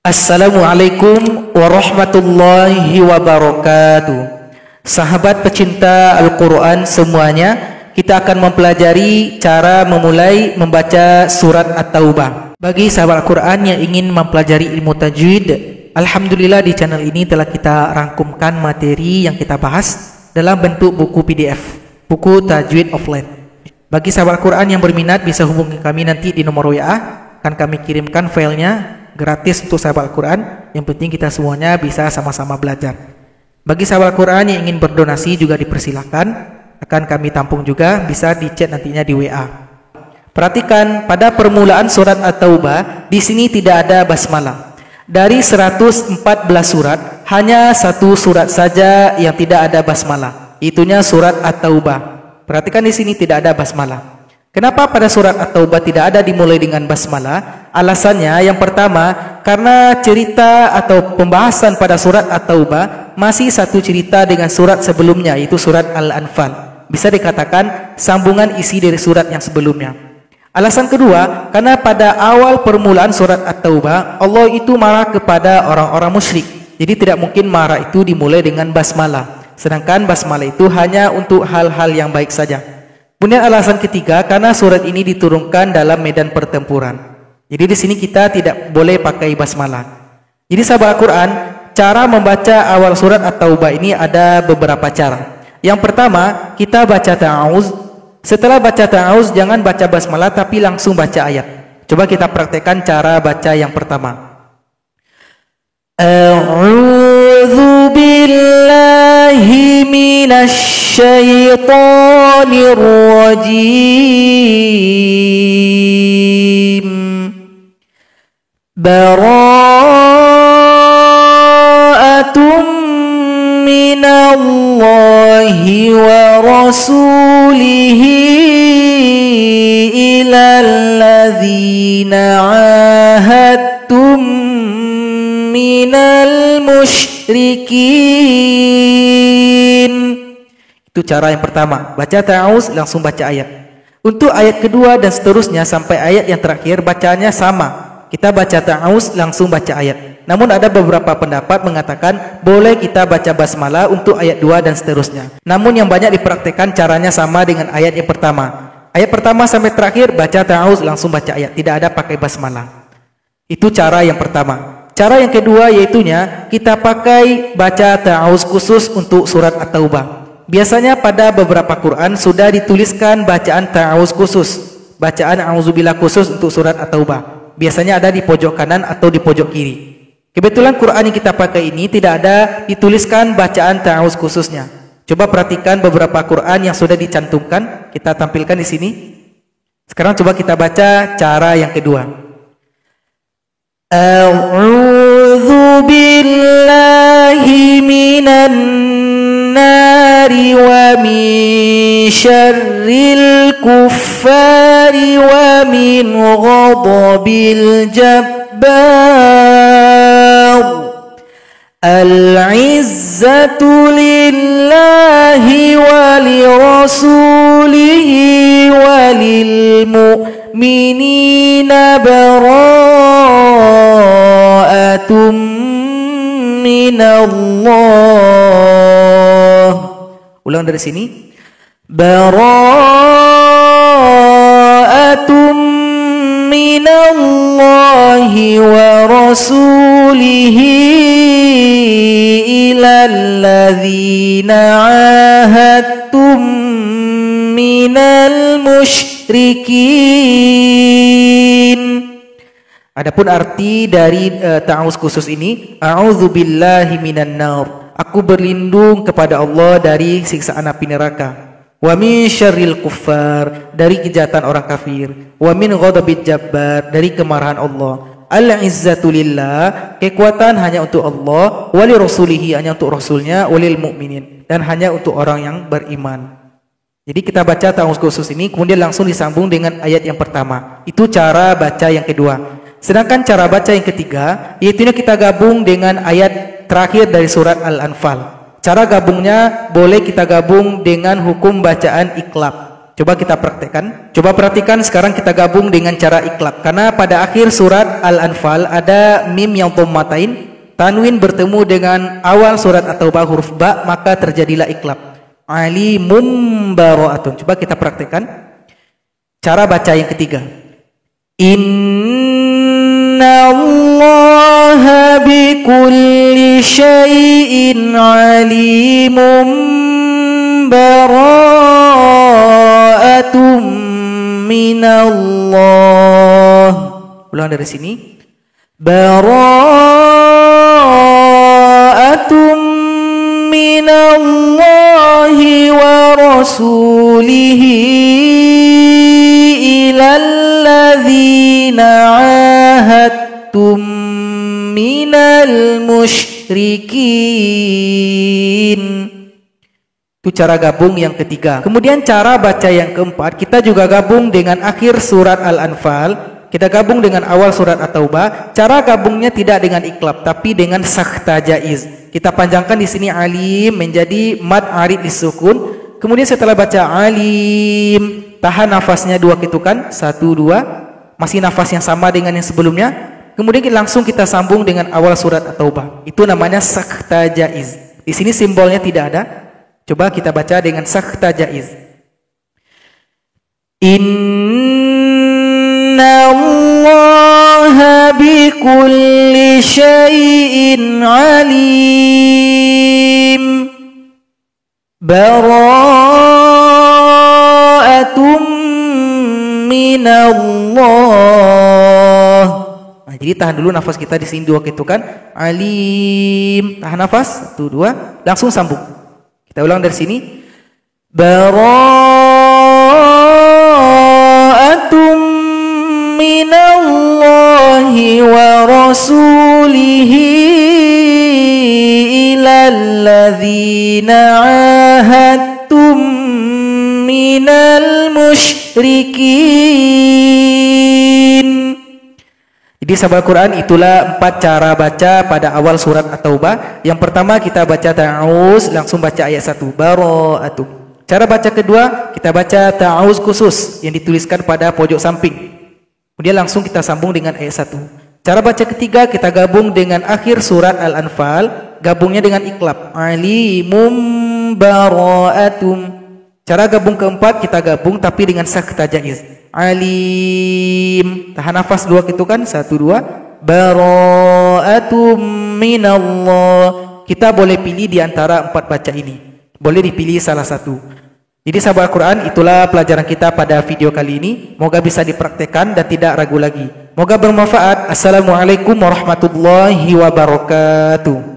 Assalamualaikum warahmatullahi wabarakatuh. Sahabat pecinta Al-Quran semuanya, kita akan mempelajari cara memulai membaca surat At-Taubah. Bagi sahabat Al-Quran yang ingin mempelajari ilmu tajwid, alhamdulillah di channel ini telah kita rangkumkan materi yang kita bahas dalam bentuk buku PDF, buku Tajwid Offline. Bagi sahabat Al-Quran yang berminat bisa hubungi kami nanti di nomor WA, akan kami kirimkan filenya gratis untuk sahabat Al-Quran. Yang penting kita semuanya bisa sama-sama belajar. Bagi sahabat Al-Quran yang ingin berdonasi juga dipersilakan, akan kami tampung juga, bisa di chat nantinya di WA. Perhatikan pada permulaan surat At-Taubah, di sini tidak ada basmalah. Dari 114 surat, hanya satu surat saja yang tidak ada basmalah. Itunya surat At-Taubah. Perhatikan di sini tidak ada basmalah. Kenapa pada surat At-Taubah tidak ada dimulai dengan basmalah? Alasannya yang pertama, karena cerita atau pembahasan pada surat At-Taubah masih satu cerita dengan surat sebelumnya, yaitu surat Al-Anfal. Bisa dikatakan sambungan isi dari surat yang sebelumnya. Alasan kedua, karena pada awal permulaan surat At-Taubah, Allah itu marah kepada orang-orang musyrik. Jadi tidak mungkin marah itu dimulai dengan basmalah. Sedangkan basmalah itu hanya untuk hal-hal yang baik saja. Kemudian alasan ketiga, karena surat ini diturunkan dalam medan pertempuran. Jadi di sini kita tidak boleh pakai basmalah. Jadi sahabat Al-Quran, cara membaca awal surat At-Taubah ini ada beberapa cara. Yang pertama, kita baca ta'awuz. Setelah baca ta'awuz, jangan baca basmalah tapi langsung baca ayat. Coba kita praktekkan cara baca yang pertama. A'udzu billahi minasy syaitanir rajim. Bara'atum minallahi wa rasulihi ilal ladzina 'ahadtum minal musyrikin. Itu cara yang pertama, baca ta'awuz langsung baca ayat. Untuk ayat kedua dan seterusnya sampai ayat yang terakhir bacanya sama. Kita baca ta'awuz langsung baca ayat. Namun ada beberapa pendapat mengatakan boleh kita baca basmalah untuk ayat 2 dan seterusnya. Namun yang banyak dipraktekkan caranya sama dengan ayat yang pertama. Ayat pertama sampai terakhir baca ta'awuz langsung baca ayat, tidak ada pakai basmalah. Itu cara yang pertama. Cara yang kedua yaitunya kita pakai baca ta'awuz khusus untuk surat At-Taubah. Biasanya pada beberapa Quran sudah dituliskan bacaan ta'awuz khusus, bacaan a'udzubillah khusus untuk surat At-Taubah. Biasanya ada di pojok kanan atau di pojok kiri. Kebetulan Quran yang kita pakai ini tidak ada dituliskan bacaan ta'awuz khususnya. Coba perhatikan beberapa Quran yang sudah dicantumkan, kita tampilkan di sini. Sekarang coba kita baca cara yang kedua. A'udzu billahi minan nari wa min syarril kuffari wa min ghadabil jabbar. Al-izzatu lillahi wa li rasulihi wa lil mu'minina bara'atum minallah. Ulang dari sini. Bara'atum minallahi wa rasulihi ilal ladzina 'ahadtum minal musyrikin. Adapun arti dari ta'awuz khusus ini, a'udzu billahi minan nar. Aku berlindung kepada Allah dari siksaan api neraka. Wa min syarril kuffar, dari kejahatan orang kafir. Wa min ghadabil jabbar, dari kemarahan Allah. Al-izzatu lillah, kekuatan hanya untuk Allah. Wa li rasulihi, hanya untuk rasulnya. Wa lil mu'minin, dan hanya untuk orang yang beriman. Jadi kita baca ta'awuz khusus ini kemudian langsung disambung dengan ayat yang pertama. Itu cara baca yang kedua. Sedangkan cara baca yang ketiga, yaitu kita gabung dengan ayat terakhir dari surat Al-Anfal. Cara gabungnya boleh kita gabung dengan hukum bacaan iqlab. Coba kita praktekkan. Coba perhatikan sekarang kita gabung dengan cara iklab. Karena pada akhir surat Al-Anfal ada mim yang dhammatain, tanwin bertemu dengan awal surat atau huruf ba, maka terjadilah iklab. Alimum bara'atun. Coba kita praktekkan. Cara baca yang ketiga. Inna Allaha bikulli syai'in alimum bara'atum minallah. Ulang dari sini. Bara'atum minallahi wa rasulihi ilal ladzina ahadtum minal musyrikin. Itu cara gabung yang ketiga. Kemudian cara baca yang keempat, kita juga gabung dengan akhir surat Al-Anfal. Kita gabung dengan awal surat At-Taubah. Cara gabungnya tidak dengan iklab, tapi dengan sakhta jaiz. Kita panjangkan di sini alim menjadi mad arid disukun. Kemudian setelah baca alim, tahan nafasnya 2 ketukan, 1 2, masih nafas yang sama dengan yang sebelumnya. Kemudian langsung kita sambung dengan awal surat At-Taubah. Itu namanya sakhta jaiz. Di sini simbolnya tidak ada. Coba kita baca dengan sakhta jaiz. Inna Allaha bikulli syai'in alim. Bara'atum minallah. Nah, jadi tahan dulu nafas kita di sini 2 ketukan. Alim. Tahan nafas 1 2, langsung sambung. Kita ulang dari sini. Bara'atum minallahi wa rasulihi ilal ladzina ahadtum minal musyrikin. Jadi sahabat Quran, itulah 4 cara baca pada awal surat At-Taubah. Yang pertama kita baca ta'awuz, langsung baca ayat 1, bara'atum. Cara baca kedua, kita baca ta'awuz khusus yang dituliskan pada pojok samping. Kemudian langsung kita sambung dengan ayat 1. Cara baca ketiga, kita gabung dengan akhir surat Al-Anfal, gabungnya dengan iklab. Alimum bara'atum. Cara gabung keempat, kita gabung tapi dengan sakhta jaiz. Alim, tahan nafas 2 ketukan, 1 2, bara'atum minallah. Kita boleh pilih di antara 4 baca ini. Boleh dipilih salah satu. Jadi sahabat Al-Quran, itulah pelajaran kita pada video kali ini. Moga bisa dipraktekkan dan tidak ragu lagi. Moga bermanfaat. Assalamualaikum warahmatullahi wabarakatuh.